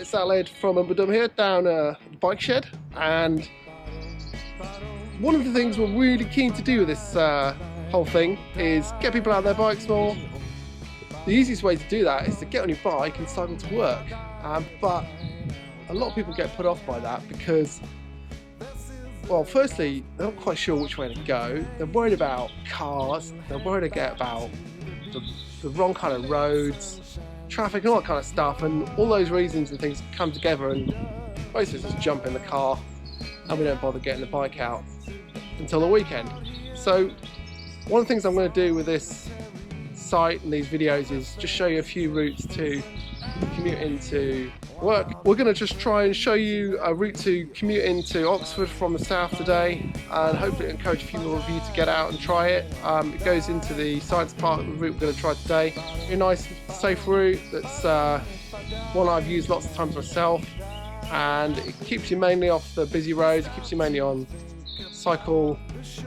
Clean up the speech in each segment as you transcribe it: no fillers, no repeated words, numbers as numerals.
it's Aled from UMBUDUM here down the bike shed, and one of the things we're really keen to do with this whole thing is get people out on their bikes more. The easiest way to do that is to get on your bike and cycle to work, but a lot of people get put off by that because, well, firstly, they're not quite sure which way to go. They're worried about cars, they're worried about the wrong kind of roads, traffic and all that kind of stuff, and all those reasons and things come together and basically just jump in the car and we don't bother getting the bike out until the weekend. So one of the things I'm going to do with this site and these videos is just show you a few routes to commute into work. We're going to just try and show you a route to commute into Oxford from the south today, and hopefully encourage a few more of you to get out and try it. It goes into the science park, the route we're going to try today. A nice safe route that's one I've used lots of times myself, and it keeps you mainly off the busy roads, it keeps you mainly on cycle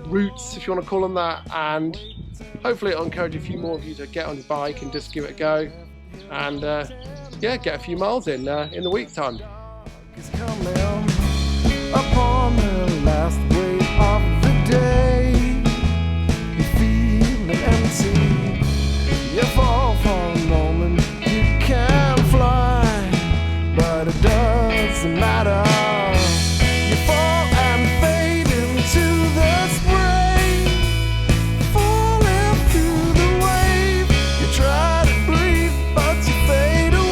routes, if you want to call them that, and hopefully it'll encourage a few more of you to get on your bike and just give it a go, and yeah, get a few miles in the week time. It's coming upon the last wave of the day. You feel empty, you fall for a moment, you can fly, but it doesn't matter. You fall and fade into the spray, falling through the wave. You try to breathe, but you fade away.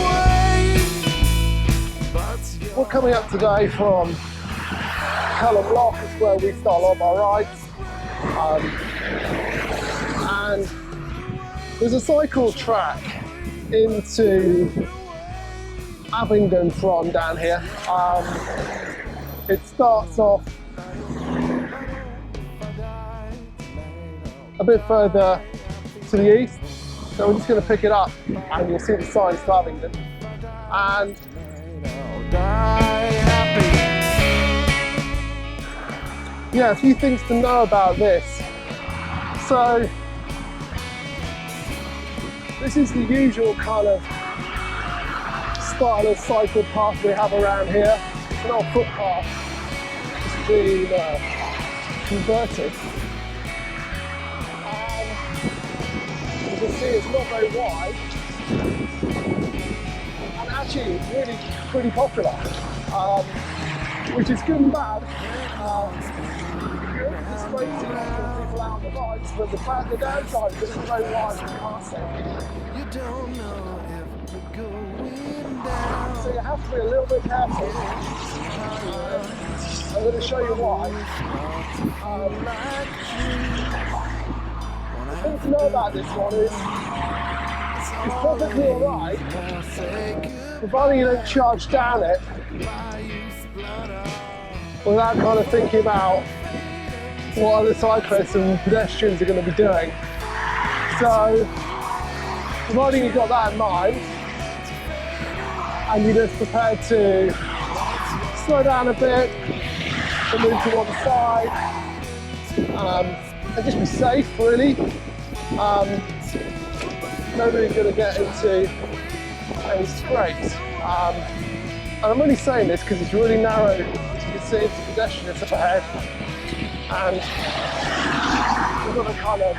We're coming up today from Callum Lock, is where we start a lot of our rides, and there's a cycle track into Abingdon from down here. It starts off a bit further to the east, so we're just going to pick it up and you'll see the signs for Abingdon. And yeah, a few things to know about this. So this is the usual kind of style of cycle path we have around here. It's an old footpath, it's been converted. And you can see it's not very wide, and actually it's really pretty popular, which is good and bad. It's great to get people out on the bikes, but the downside is it's very wide and can't stay. You don't know if you're going down. So you have to be a little bit careful. I'm going to show you why. The thing to know about this one is it's perfectly alright, providing you don't charge down it without kind of thinking about what other cyclists and pedestrians are going to be doing. So, providing you've got that in mind, and you're just prepared to slow down a bit, and move to one side, and just be safe, really. Nobody's going to get into any scrapes. And I'm only saying this because it's really narrow, as you can see, it's pedestrians up ahead, and we've got to kind of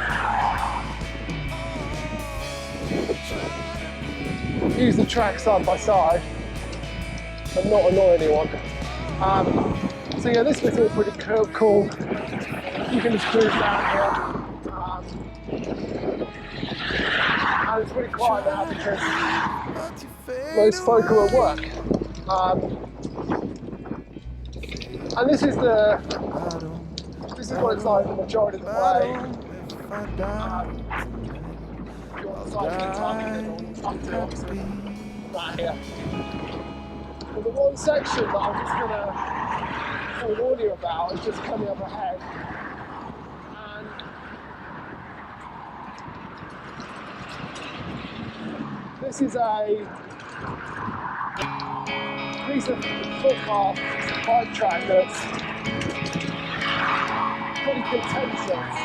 use the track side by side and not annoy anyone. So yeah, this bit's all pretty cool. You can just cruise down here. And it's really quiet now because most folk are at work. And this is what it's like the majority of the way. If you want to cycle into Abingdon or up to Oxford, right here. But the one section that I'm just going to warn you about is just coming up ahead. And this is a piece of footpath bike track that's pretty contentious.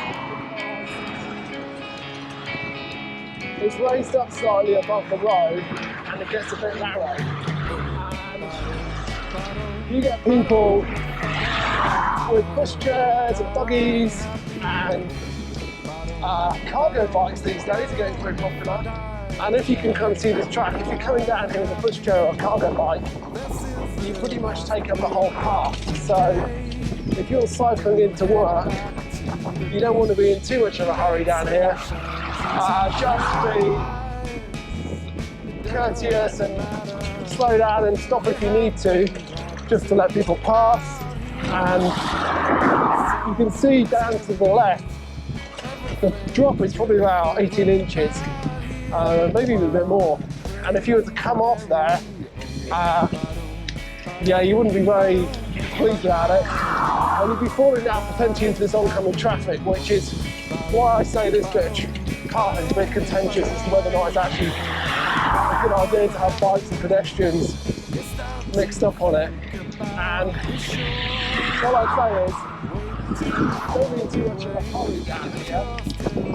It's raised up slightly above the road and it gets a bit narrow. And you get people with pushchairs and buggies and cargo bikes these days are getting very popular. And if you can kind of see this track, if you're coming down here with a pushchair or a cargo bike, you pretty much take up the whole path. So if you're cycling into work, you don't want to be in too much of a hurry down here. Just be courteous and slow down and stop if you need to, just to let people pass. And you can see down to the left, the drop is probably about 18 inches, maybe even a bit more. And if you were to come off there, yeah, you wouldn't be very pleased about it. And you'd be falling down potentially into this oncoming traffic, which is why I say this bit of path is a bit contentious as to whether or not it's actually a good idea to have bikes and pedestrians mixed up on it. And all I'd say is, don't be in too much of a hurry down here,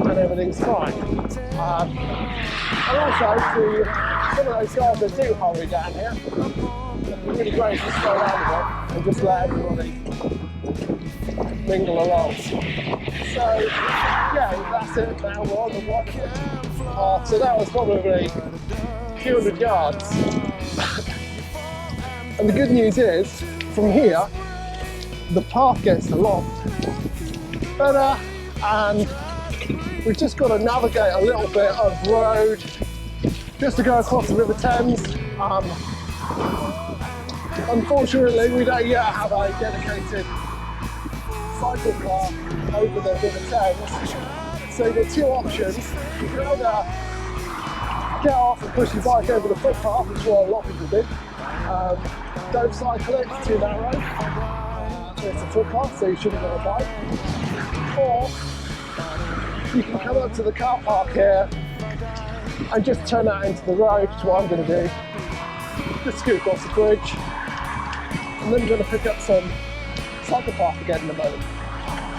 and everything's fine. And also, to some of those guys that do hurry down here, it'd be really great to slow down a bit and just let everybody mingle along. So, yeah, that's it. Now we're on the watch. So that was probably a few hundred yards. And the good news is, from here, the path gets a lot better, and we've just got to navigate a little bit of road just to go across the River Thames. Unfortunately, we don't yet have a dedicated cycle path over the River Thames, so you've got two options. You can either get off and push your bike over the footpath, which is what a lot of people do. Don't cycle it, it's too narrow. It's a footpath, so you shouldn't get a bike. Or you can come up to the car park here and just turn out into the road, which is what I'm going to do. Just scoot across the bridge, and then I'm going to pick up some cycle path again in a moment.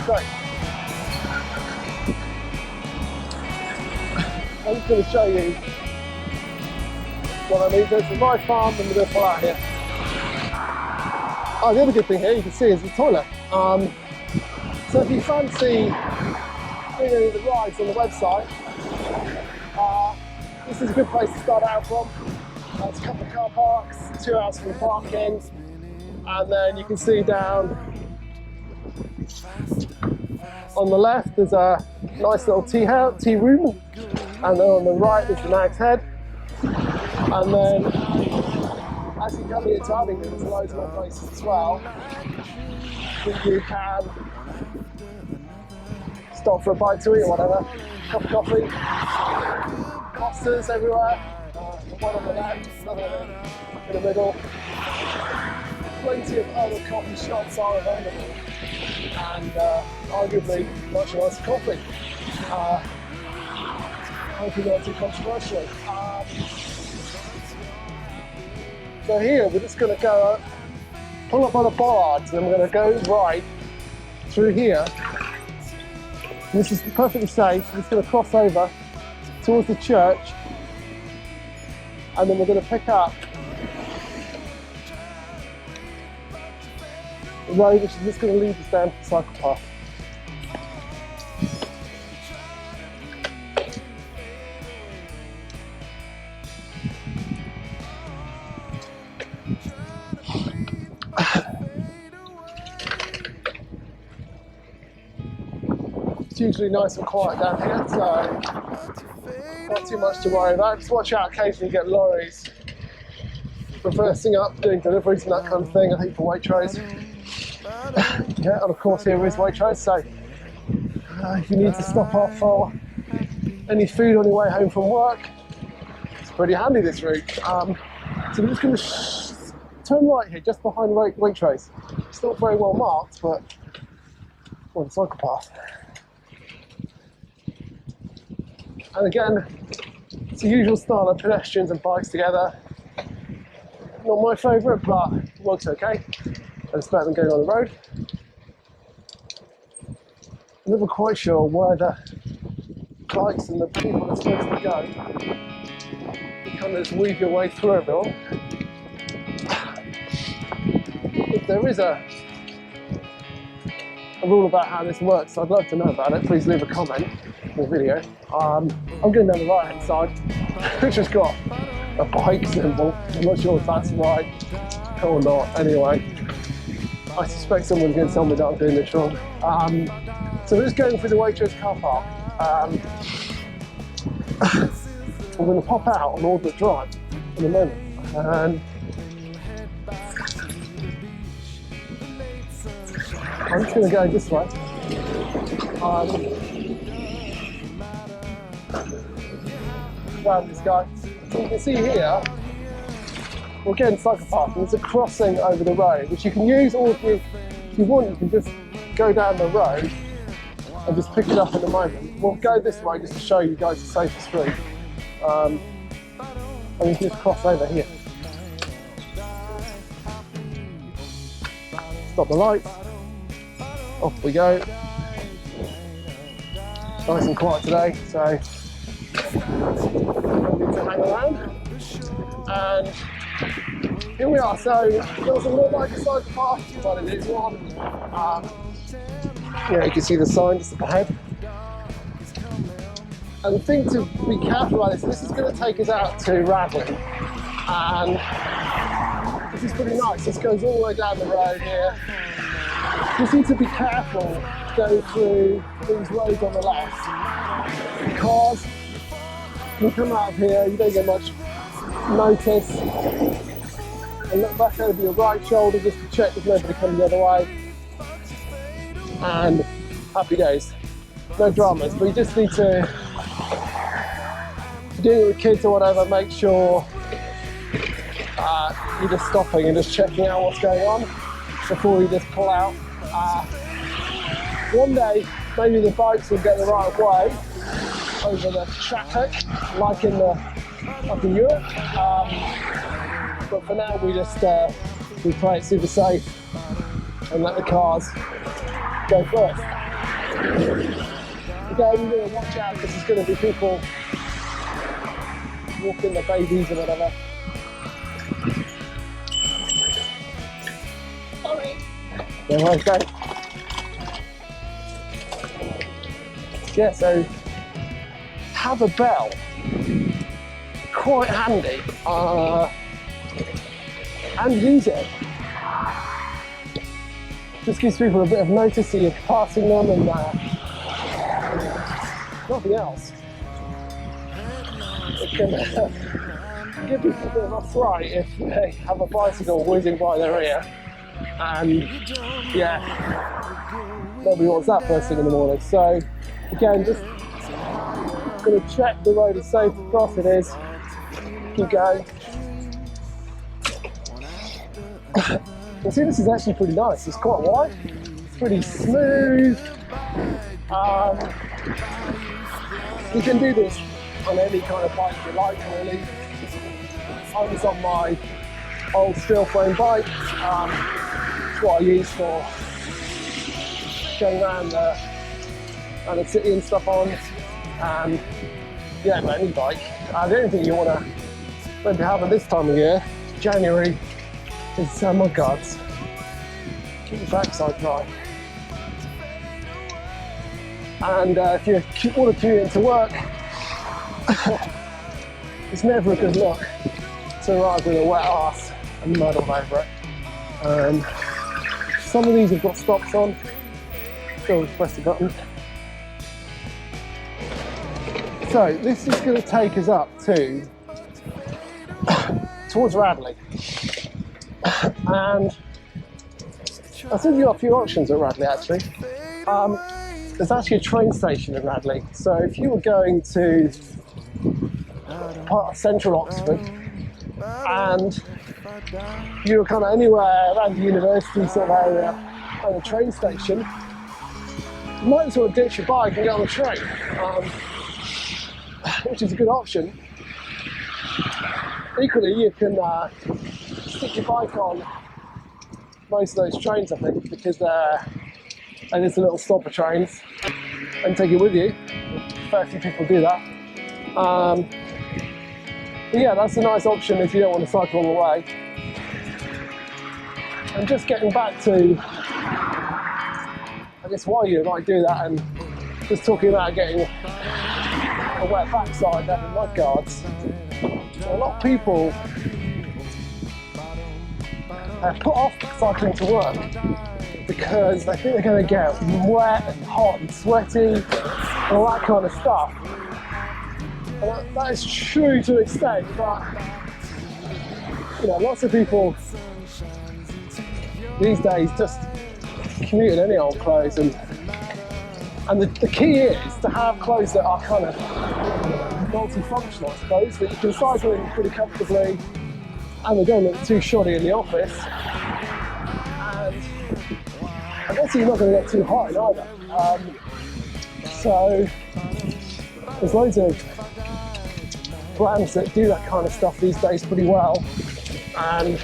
Great. I'm just going to show you what I mean. There's a nice farm, and we're going to pull out here. Oh, the other good thing here you can see is the toilet. So if you fancy doing any of the rides on the website, this is a good place to start out from. There's a couple of car parks, 2 hours from parking, and then you can see down on the left there's a nice little tea room, and then on the right is the Nag's Head, and then as you come into Abingdon, there's loads more places as well that you can stop for a bite to eat or whatever. Cup of coffee, Costas everywhere, one on the left, another in the middle. Plenty of other coffee shops are available, and arguably much nicer coffee. Hopefully not too controversial. So here we're just going to go pull up on the bollards, and then we're going to go right through here. And this is perfectly safe. We're just going to cross over towards the church, and then we're going to pick up the road, which is just going to lead us down to the cycle path. It's usually nice and quiet down here, so not too much to worry about. Just watch out, occasionally you get lorries reversing up, doing deliveries and that kind of thing, I think for Waitrose. Yeah, and of course here is Waitrose, so if you need to stop off for any food on your way home from work, it's pretty handy this route. So we're just going to turn right here, just behind Waitrose. It's not very well marked, but on the cycle path. And again, it's the usual style of pedestrians and bikes together. Not my favourite, but it works okay. And it's better than going on the road. I'm never quite sure where the bikes and the people are supposed to go. You kind of just weave your way through everyone. there is a rule about how this works, so I'd love to know about it. Please leave a comment in the video. I'm going down the right hand side, which has got a bike symbol. I'm not sure if that's right or not. Anyway, I suspect someone's going to tell me that I'm doing this wrong. So we're just going through the Waitrose car park. We're going to pop out on Aldwood Drive in a moment. And I'm just going to go this way. Around this guy. So you can see here, we're getting cycle park. There's a crossing over the road, which you can use, or if you want, you can just go down the road and just pick it up in a moment. We'll go this way just to show you guys the safest route. And you can just cross over here. Stop the lights. Off we go. Nice and quiet today, so no need to hang around. And here we are. So it doesn't look like a cycle path, but it is one. Yeah, you can see the sign just up ahead. And the thing to be careful about this is going to take us out to Radley. And this is pretty nice. This goes all the way down the road here. You just need to be careful going through these roads on the left. Cars can come out of here, you don't get much notice. And look back over your right shoulder just to check there's nobody coming the other way. And happy days. No dramas, but you just need to, if you're doing it with kids or whatever, make sure you're just stopping and just checking out what's going on before you just pull out. One day, maybe the bikes will get the right of way over the traffic, like in Europe. But for now, we just we play it super safe and let the cars go first. Again, you're going to watch out because there's going to be people walking their babies or whatever. Yeah, okay. Yeah, so have a bell. Quite handy. And use it. Just gives people a bit of notice that you're passing them and nothing else. It can give people a bit of a fright if they have a bicycle whizzing by their ear. And yeah, nobody wants that first thing in the morning. So again, just going to check the road is safe to cross. It is. Keep going. You see, this is actually pretty nice. It's quite wide. It's pretty smooth. You can do this on any kind of bike you like, really. I was on my old steel frame bike. It's what I use for going around the city and stuff on. Yeah, but any bike. The only thing you want to maybe have at this time of year, January, is mud guards. Keep your backside dry. And if you want to commute into work, it's never a good look to arrive with a wet arse and mud all over it. Some of these have got stops on, so press the button. So this is going to take us up to towards Radley, and I think you've got a few options at Radley actually. There's actually a train station in Radley, so if you were going to part of central Oxford and you were kind of anywhere around the university sort of area and a train station, you might as well ditch your bike and get on the train, which is a good option. Equally, you can stick your bike on most of those trains, I think, because they're just little stopper trains, and take it with you. A fair few people do that. But yeah, that's a nice option if you don't want to cycle all the way. And just getting back to, I guess, why you might do that, and just talking about getting a wet backside down in mud guards. So a lot of people put off cycling to work because they think they're going to get wet and hot and sweaty and all that kind of stuff. And that is true to an extent, but you know, lots of people these days just commute in any old clothes, and the key is to have clothes that are kind of multifunctional, I suppose, that you can cycle in pretty comfortably and they don't look too shoddy in the office. And I guess you're not going to get too hot in either. So there's loads of brands that do that kind of stuff these days pretty well, and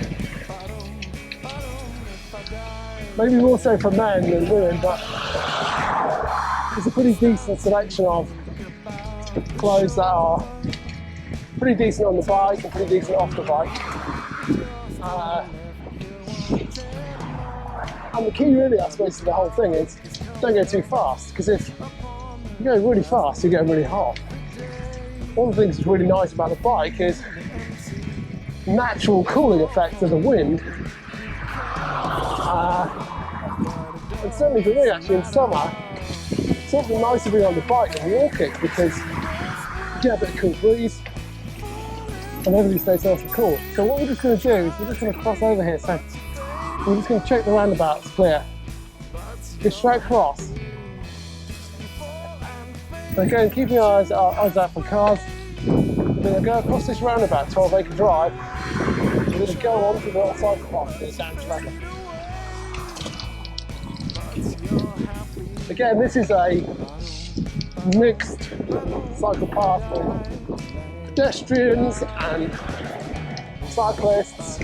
maybe more so for men than women, but there's a pretty decent selection of clothes that are pretty decent on the bike and pretty decent off the bike. And the key really, I suppose, to the whole thing is don't go too fast, because if you go really fast, you get really hot. One of the things that's really nice about the bike is the natural cooling effect of the wind. And certainly for me, actually, in summer, it's often nicer being on the bike than walking, because you get a bit of cool breeze and everybody stays nice and cool. So what we're just going to do is we're just going to cross over here. So we're just going to check the roundabout's clear. Go straight across. So again, keep your eyes out for cars. We're going to go across this roundabout, 12-acre drive. We're going to go on to the other side of the park, and down track. Again, this is a mixed cycle path for pedestrians and cyclists,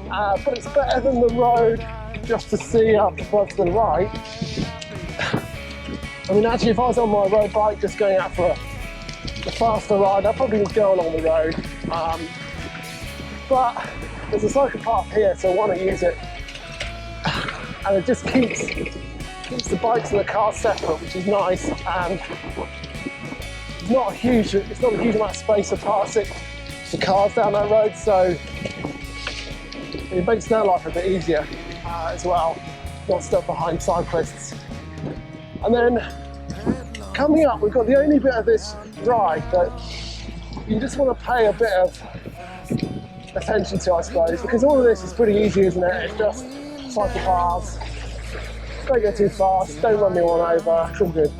but it's better than the road just to see up above to the right. I mean, actually, if I was on my road bike just going out for a faster ride, I probably would go along the road. But there's a cycle path here, so why not use it? And it just keeps the bikes and the cars separate, which is nice, and it's not a huge amount of space to pass it for cars down that road, so it makes their life a bit easier as well, not stuck behind cyclists. And then coming up, we've got the only bit of this ride that you just want to pay a bit of attention to, I suppose, because all of this is pretty easy, isn't it? It's just cycle paths. Don't go too fast, don't run anyone over, it's all good.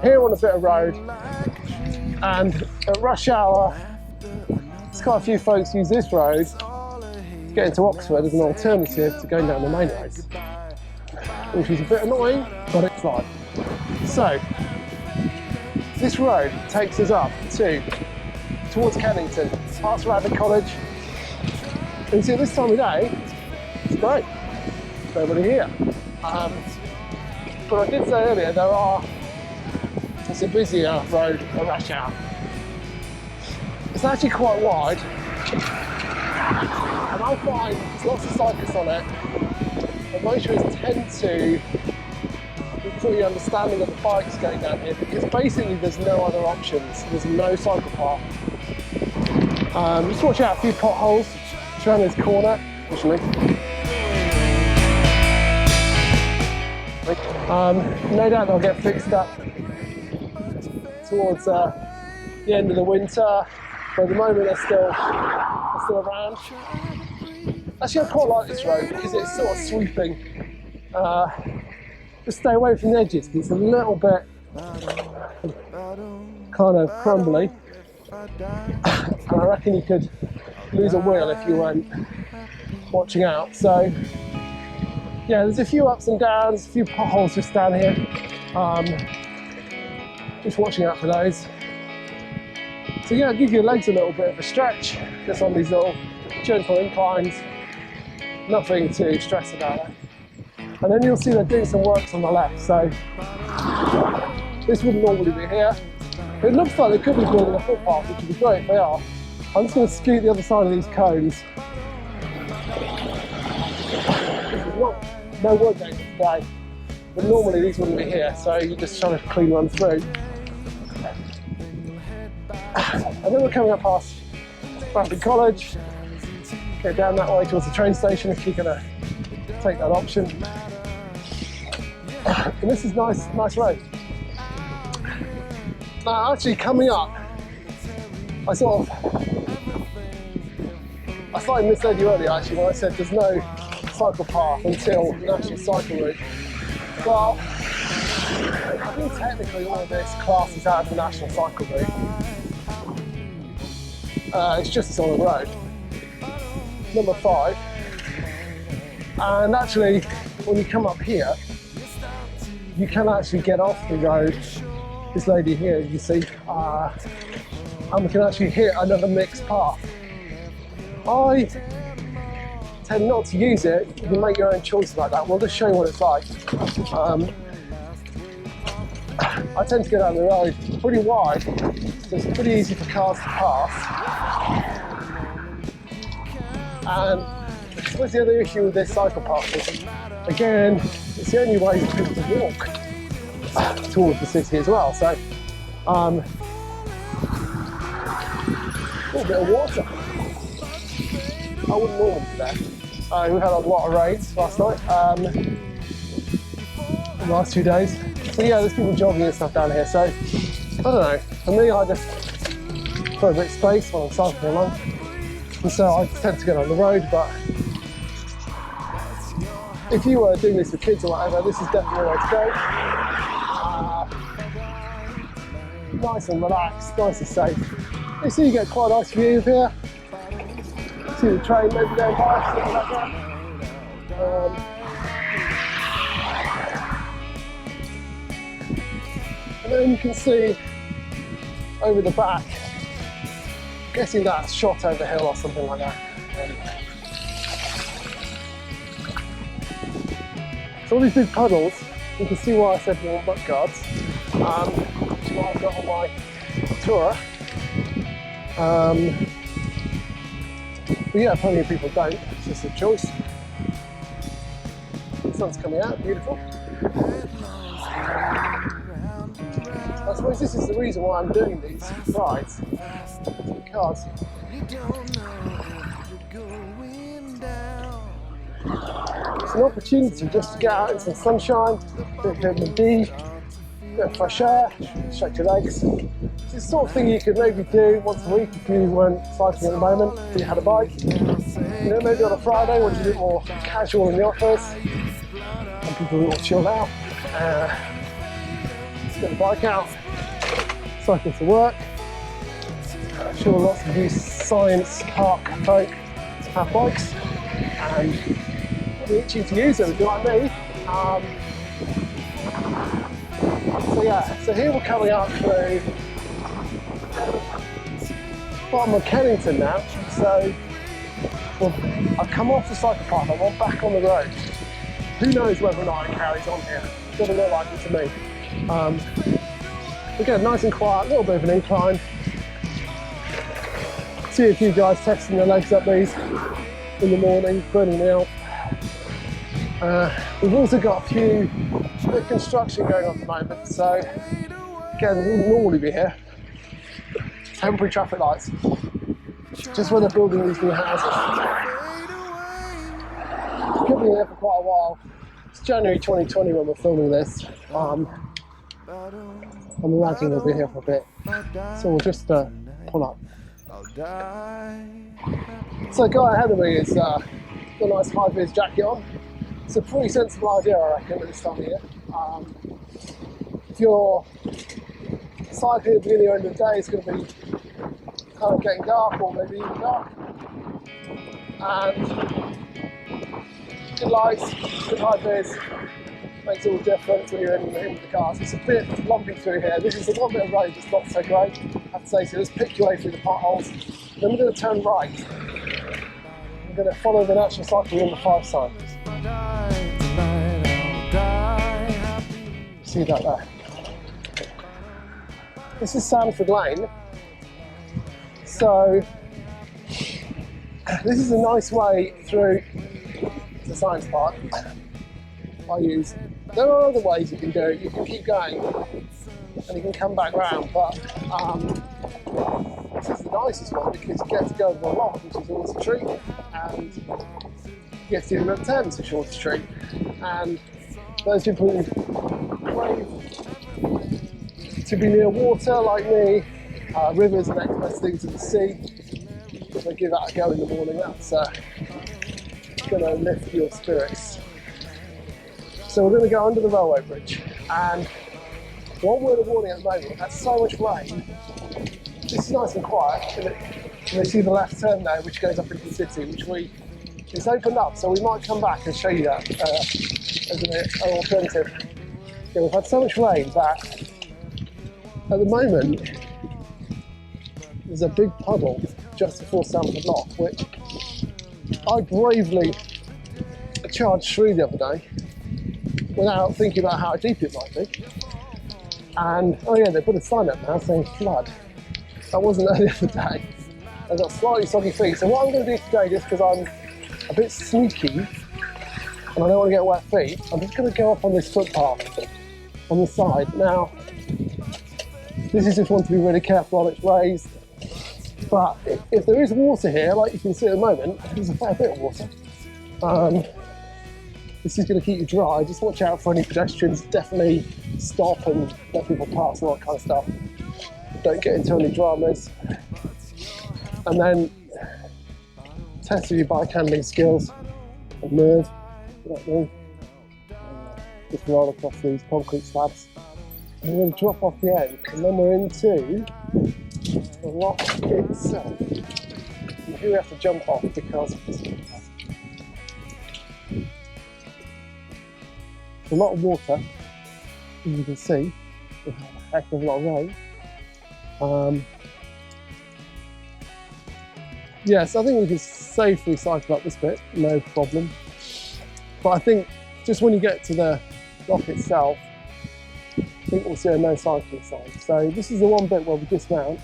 Here on a bit of road, and at rush hour, there's quite a few folks use this road to get into Oxford as an alternative to going down the main roads, which is a bit annoying, but it's life. So, this road takes us up towards Kennington, past Radley College. And you see, at this time of day, it's great. Nobody here. But I did say earlier, it's a busier road at rush hour. It's actually quite wide, and I find there's lots of cyclists on it, and motorists tend to be pretty understanding of the bikes going down here, because basically there's no other options. There's no cycle path. Just watch out a few potholes around this corner, unfortunately. No doubt they'll get fixed up towards the end of the winter, but at the moment they're still around. Actually, I quite like this road because it's sort of sweeping. Just stay away from the edges because it's a little bit kind of crumbly, and I reckon you could lose a wheel if you weren't watching out. So yeah, there's a few ups and downs, a few potholes just down here. Just watching out for those. So yeah, give your legs a little bit of a stretch just on these little gentle inclines. Nothing to stress about it. And then you'll see they're doing some works on the left. So this wouldn't normally be here. It looks like they could be building a footpath, which would be great if they are. I'm just going to scoot the other side of these cones. no work going today, but normally these wouldn't be here, so you're just trying to clean one through. And then we're coming up past Bradley College, go down that way towards the train station if you're going to take that option. And this is nice road. Now actually coming up, I slightly misled you earlier actually when I said there's no cycle path until the national cycle route. Well, I think technically all of this classes out of the national cycle route. It's just on the road. Number 5. And actually, when you come up here, you can actually get off the road. This lady here, you see, and we can actually hit another mixed path. I tend not to use it. You can make your own choice about that. We'll just show you what it's like. I tend to go down the road pretty wide, so it's pretty easy for cars to pass. And what's the other issue with this cycle path is, again, it's the only way for people to walk towards the city as well. So, a little bit of water. I wouldn't normally do that. We had a lot of rain last night, the last 2 days. So yeah, there's people jogging and stuff down here. So, I don't know, for me I just throw a bit of space while I'm cycling along. And so I tend to get on the road, but if you were doing this with kids or whatever, this is definitely the way to go. Nice and relaxed, nice and safe. You see you get quite a nice view of here. See the train maybe going by, something like that. And then you can see over the back, I'm guessing that's shot over hill or something like that. So all these big puddles, you can see why I said you want butt guards, which is what I've got on my tour. But yeah, plenty of people don't, it's just a choice. The sun's coming out, beautiful. I suppose this is the reason why I'm doing these rides, because it's an opportunity just to get out into the sunshine, a bit of vitamin D, a bit of fresh air, stretch your legs. It's the sort of thing you could maybe do once a week if you weren't cycling at the moment, if you had a bike. You know, maybe on a Friday when you're a bit more casual in the office and people are a little chilled out. Get the bike out, cycle to work. I'm sure lots of you science park folk have bikes and they're itching to use them if you're like me. So yeah, so here we're coming up through bottom of Kennington now. So I've come off the cycle path, I'm back on the road. Who knows whether or not it carries on here? Doesn't look like it to me. Again, nice and quiet, a little bit of an incline. See a few guys testing their legs up these in the morning, burning me out. We've also got a few bit of construction going on at the moment, so again, we wouldn't normally be here. Temporary traffic lights, just where they're building these new houses. We've been here for quite a while. It's January 2020 when we're filming this. I'm imagining we'll be here for a bit, so we'll just pull up. So the guy ahead of me has got a nice high-vis jacket on. It's a pretty sensible idea, I reckon, at this time of year. If you're cycling at the beginning or end of the day, it's going to be kind of getting dark or maybe even dark. And good lights, good high-vis. Makes all the difference when you're in with the cars. It's a bit lumpy through here. This is the one bit of road that's not so great, I have to say. So let's pick your way through the potholes. Then we're going to turn right. We're going to follow the National Cycle Number 5 sign. See that there? This is Sandford Lane. So this is a nice way through the science park I use. There are other ways you can do it. You can keep going and you can come back round, but this is the nicest one because you get to go over the lock, which is always a treat, and you get to do the turns, which is always a treat. And those people who crave to be near water, like me, rivers are the next best thing to the sea. If I give that a go in the morning, that's going to lift your spirits. So we're going to go under the railway bridge, and one word of warning at the moment, that's so much rain. This is nice and quiet, and you see the left turn there, which goes up into the city, it's opened up, so we might come back and show you that as an alternative. Yeah, we've had so much rain that at the moment there's a big puddle just before Stamford Lock, which I bravely charged through the other day without thinking about how deep it might be. And oh yeah, they put a sign up now saying flood. That wasn't there the other day. I've got slightly soggy feet. So what I'm going to do today, just because I'm a bit sneaky and I don't want to get wet feet, I'm just going to go up on this footpath on the side. Now, this is just one to be really careful on, it's raised. But if there is water here, like you can see at the moment, there's a fair bit of water. This is going to keep you dry. Just watch out for any pedestrians. Definitely stop and let people pass and all that kind of stuff. Don't get into any dramas. And then test your bike handling skills and nerve. Just roll across these concrete slabs. And we're going to drop off the end, and then we're into the lock itself. And here we have to jump off because it's a lot of water, as you can see. We have a heck of a lot of rain. Yes, I think we can safely cycle up this bit, no problem. But I think just when you get to the lock itself, I think we'll see a no cycling sign. So this is the one bit where we dismount,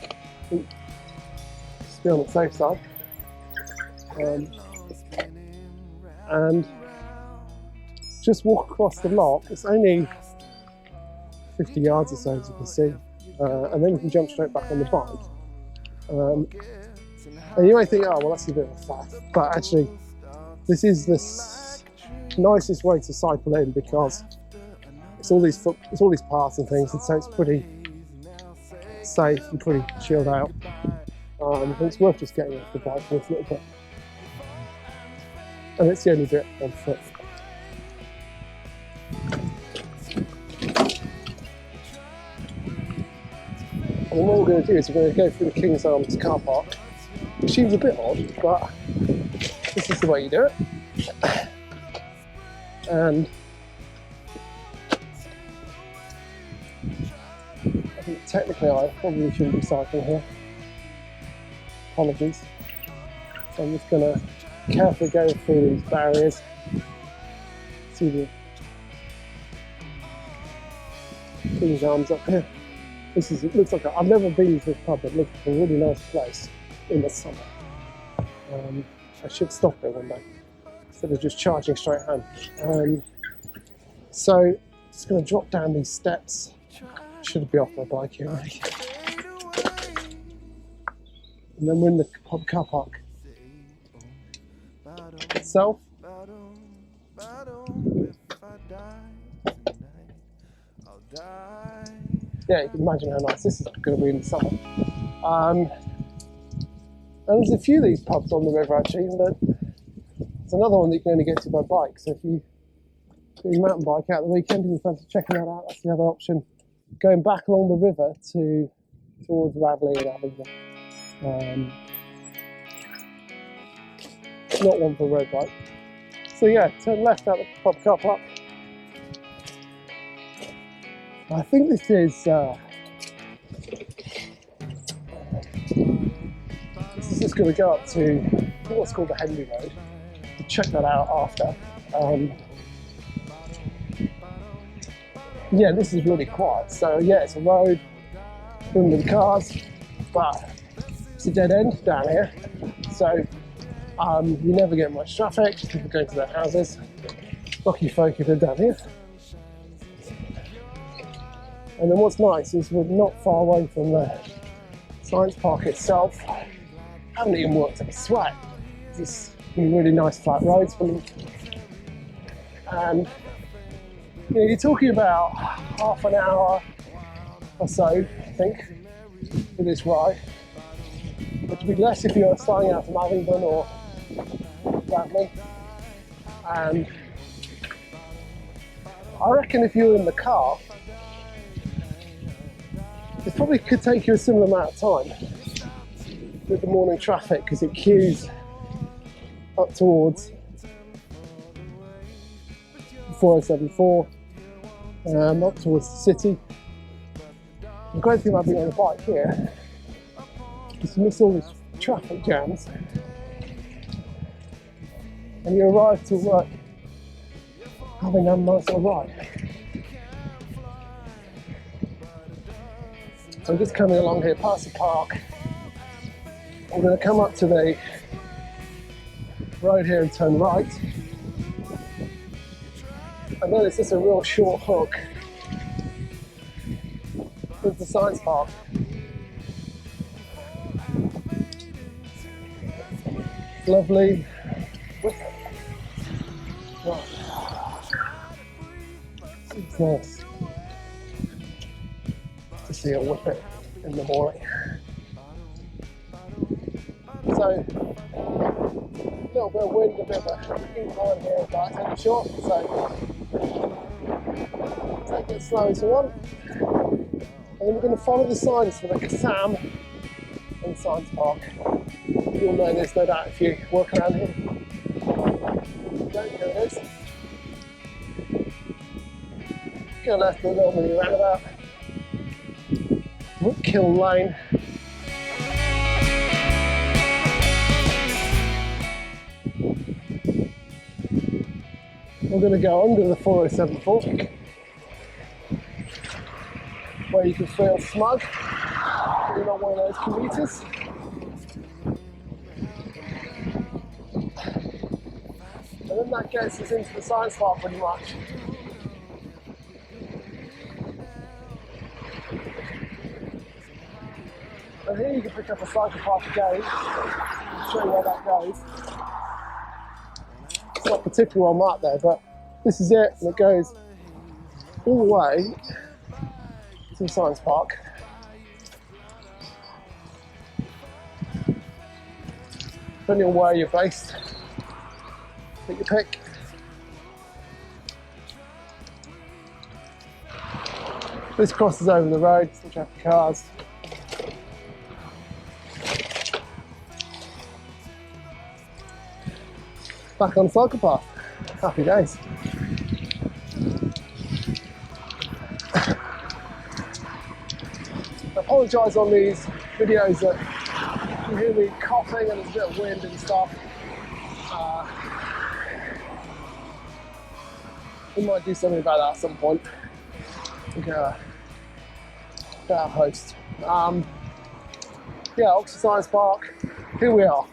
just be on the safe side. And just walk across the lock. It's only 50 yards or so, as you can see, and then you can jump straight back on the bike. And you might think, oh well, that's a bit of a faff, but actually this is the nicest way to cycle in because it's all these paths and things, and so it's pretty safe and pretty chilled out. And it's worth just getting off the bike for a little bit, and it's the only bit on foot. And what we're going to do is we're going to go through the King's Arms car park, which seems a bit odd, but this is the way you do it. And I think technically I probably shouldn't be cycling here. Apologies. So I'm just going to carefully go through these barriers. See the King's Arms up here. It looks like I've never been to this pub, but it looks like a really nice place in the summer. I should stop there one day instead of just charging straight home. So just going to drop down these steps. Should be off my bike here already. And then we're in the pub car park itself. Yeah, you can imagine how nice this is going to be in the summer. And there's a few of these pubs on the river actually, but there's another one that you can only get to by bike. So if you do your mountain bike out the weekend and you fancy checking that out, that's the other option. Going back along the river towards Radley and Abingdon. Not one for a road bike. So yeah, turn left out the pub car park. I think this is just going to go up to what's called the Henley Road. We'll check that out after. Yeah, this is really quiet. So yeah, it's a road, boom with cars, but it's a dead end down here. So You never get much traffic, people going to their houses. Lucky folk if they're down here. And then what's nice is we're not far away from the science park itself. I haven't even worked up a sweat. It's really nice flat roads. And you're talking about half an hour or so, I think, for this ride. Which would be less if you're starting out from Abingdon or Bradley. And I reckon if you're in the car, it probably could take you a similar amount of time with the morning traffic because it queues up towards 4074, up towards the city. The great thing about being on a bike here is you miss all these traffic jams and you arrive to work having a nice little ride. So I'm just coming along here past the park. I'm going to come up to the road here and turn right. And then it's just a real short hook into the science park. Lovely. Right. It's nice to see a whippet in the morning. So, a little bit of wind, a bit of a incline here, but it's only short, so take it slow as you want. And then we're going to follow the signs for the Kassam and the Science Park. You'll know this, no doubt, if you walk around here. There it is. Go left a little mini roundabout. Kill Lane. We're going to go under the 4074, where you can feel smug. You're not one of those commuters. And then that gets us into the science park pretty much. And here you can pick up a cycle path again. I'll show you where that goes. It's not particularly well marked there, but this is it, and it goes all the way to the science park. Depending on where you're based, take your pick. This crosses over the road, some traffic cars. Back on the cycle path. Happy days. I apologise on these videos that you hear me coughing and there's a bit of wind and stuff. We might do something about that at some point. Better host. Yeah, Oxford Science Park. Here we are.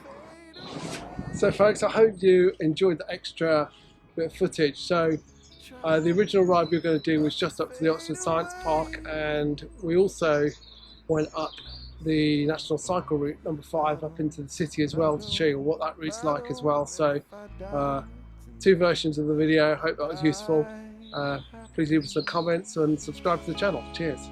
So folks, I hope you enjoyed the extra bit of footage. So the original ride we were going to do was just up to the Oxford Science Park, and we also went up the National Cycle Route number 5 up into the city as well to show you what that route's like as well. So 2 versions of the video. Hope that was useful. Please leave us some comments and subscribe to the channel. Cheers.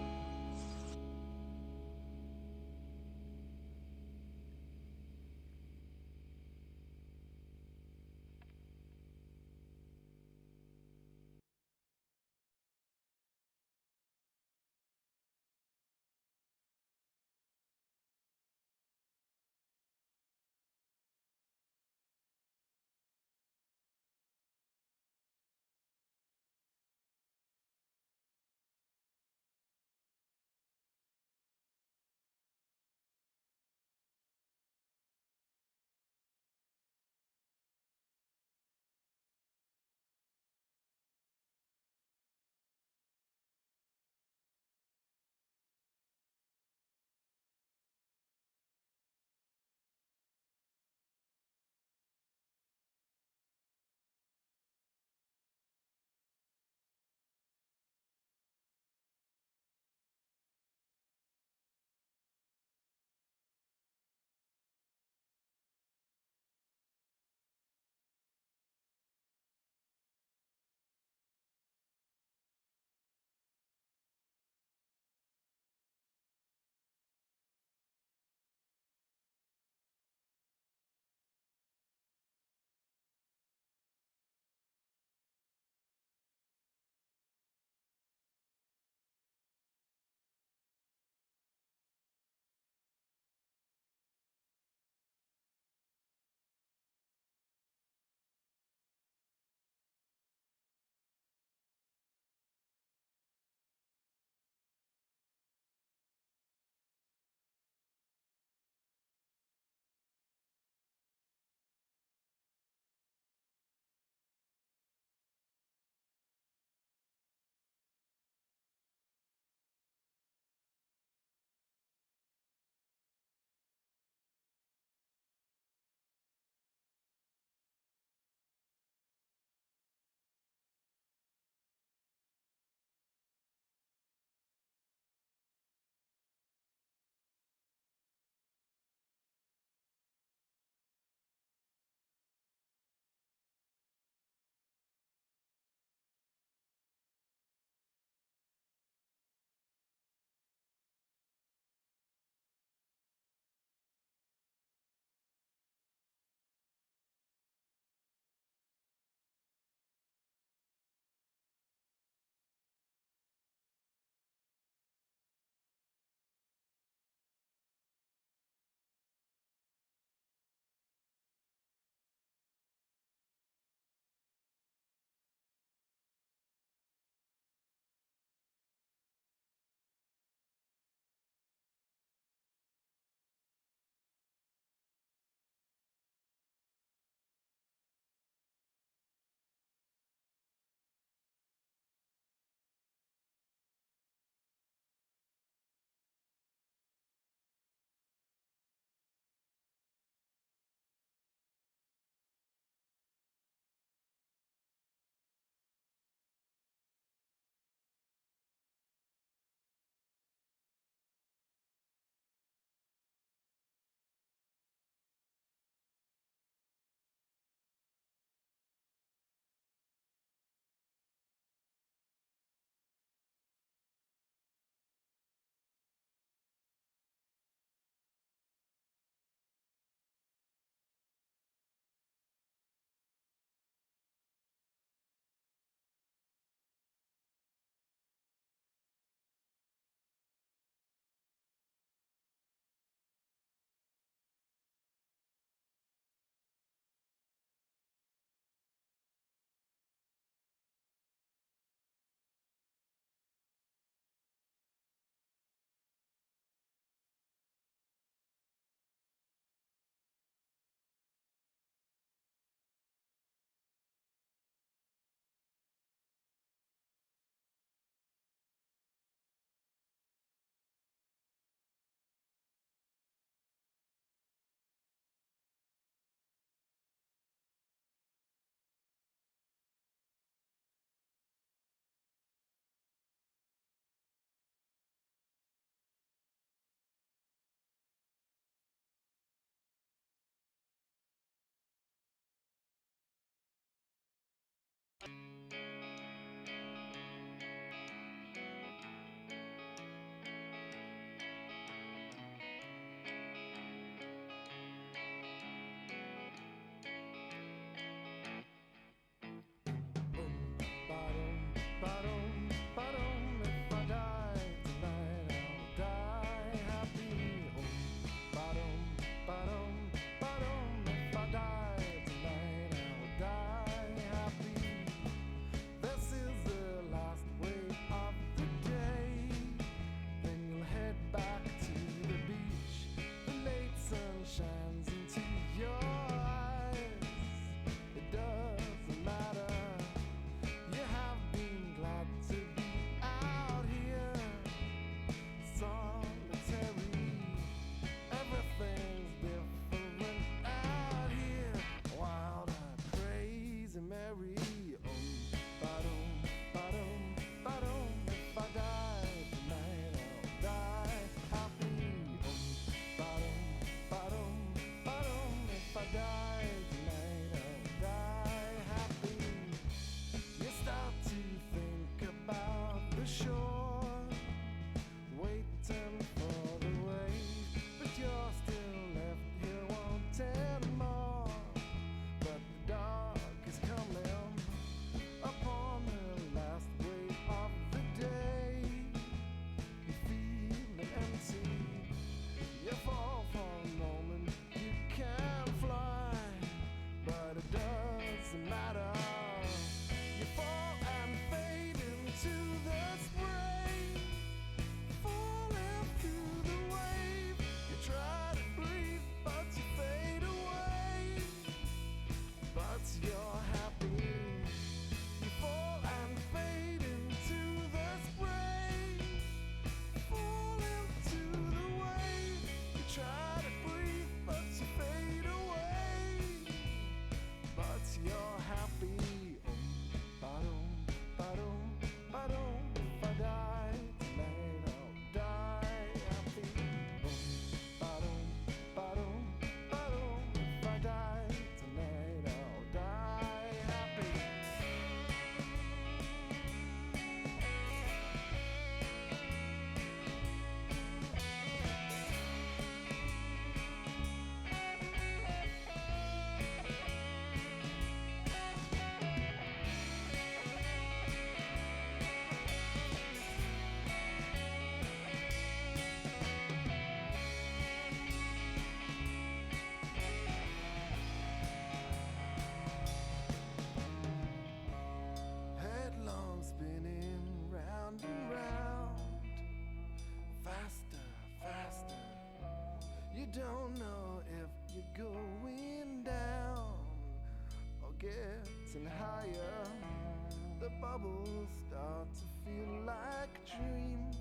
feel like dreams,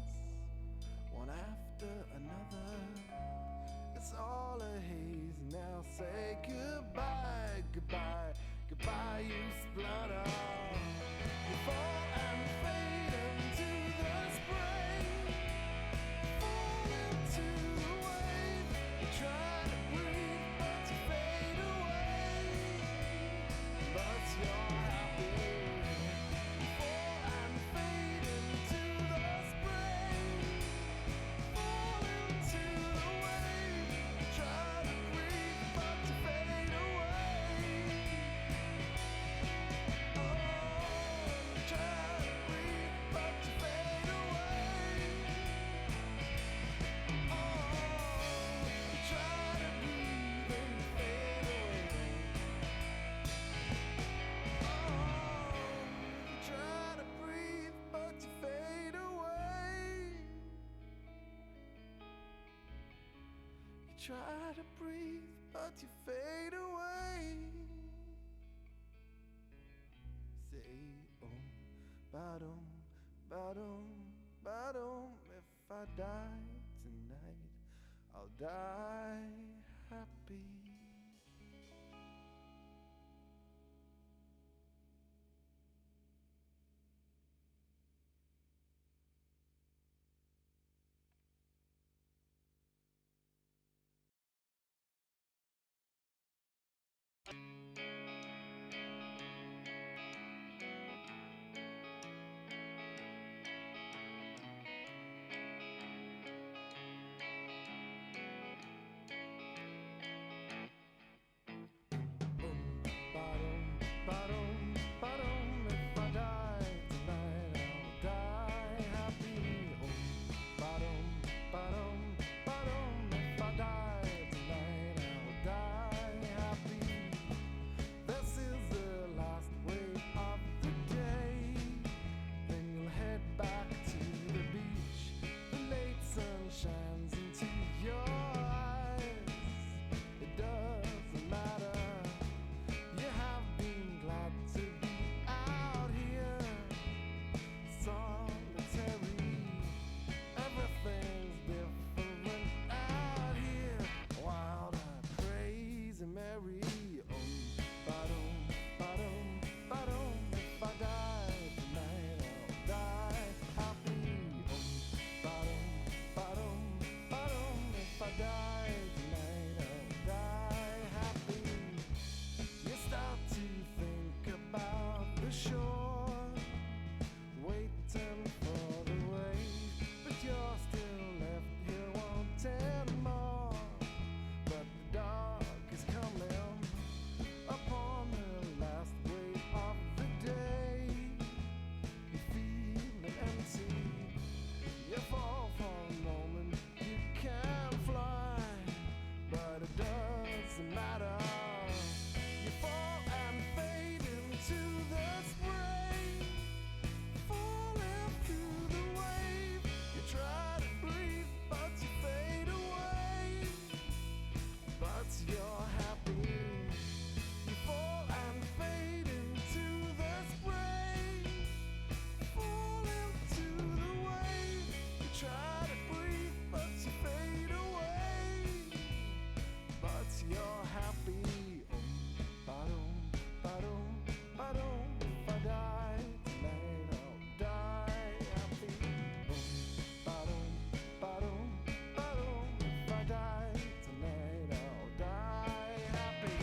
one after another. It's all a haze. Now say goodbye, goodbye, goodbye, you splutter. You fall and fade into the spray, fall into the wave. You try to breathe, but you fade away. But you're happy. You fall and fade into the spray, fall into the wave. You try to breathe, but you fade away. Oh, you try to breathe, but you fade away. Oh, you try to breathe and you fade away. Oh, you try to breathe, but you fade away. You try to breathe, but you fade away. Say, ba-dum, ba-dum, ba-dum. If I die tonight, I'll die happy. Ba-dum, ba-dum, ba-dum. If I die tonight, I'll die happy. Ba-dum, ba-dum, ba-dum. If I die tonight, I'll die happy. This is the last wave of the day. Then you'll head back to the beach. The late sun shines into your eyes. It doesn't matter. You have been glad to be out here, solitary. Everything's different out here, wild and crazy, merry. Ba-dum, ba-dum, ba-dum. If I die tonight, I'll die happy. Ba-dum, ba-dum, ba-dum. If I die tonight, I'll die happy. You start to think about the shore, waiting for the wave, but you're still left here wanting more. But the dark is coming upon the last wave of the day. You feel empty, you fall for a moment, you can fly, but it doesn't matter. You fall and fade into the spray, fall into the wave. You try to breathe, but you fade away. But you're happy. You fall and fade into the spray, fall into the wave. You try to breathe, but you fade away. But you're happy. Ba-dum, ba-dum, ba-dum. If I die tonight, I'll die happy. Ba-dum, ba-dum, ba-dum. If I die tonight, I'll die happy.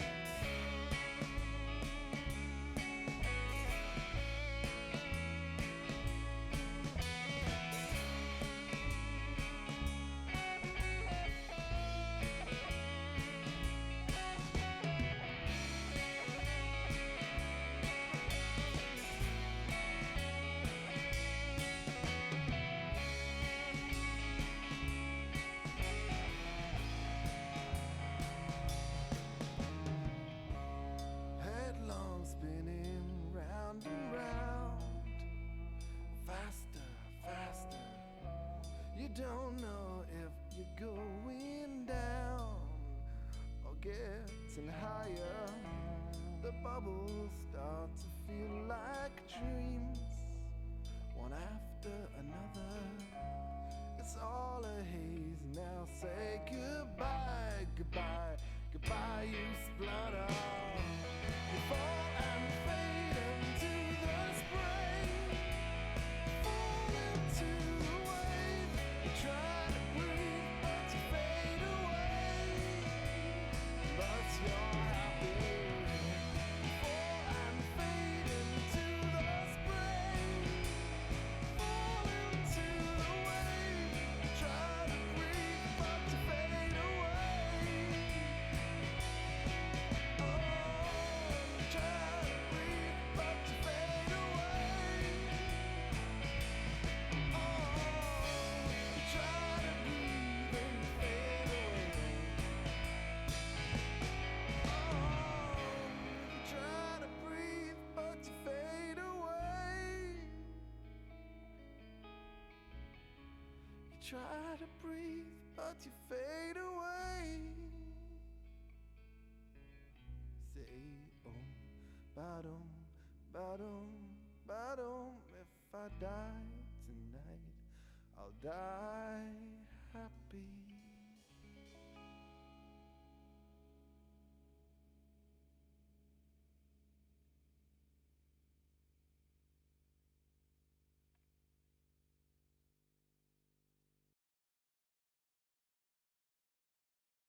Headlong spinning round and round, faster, faster. You don't know if you're going down or getting higher. The bubbles start to feel like dreams, one after blood up. You fall and fade into the spray, fall into the wave. You try to breathe, but you fade away. But you're happy. You fall and fade into the spray, fall into the wave. You try to breathe, but you fade away. Oh, you try to breathe, but you fade away. Oh, you try to breathe and you fade away. Oh, you try to breathe, but you fade away. You try to breathe, but you fade away. Say, ba-dum, ba-dum, ba-dum. If I die tonight, I'll die happy.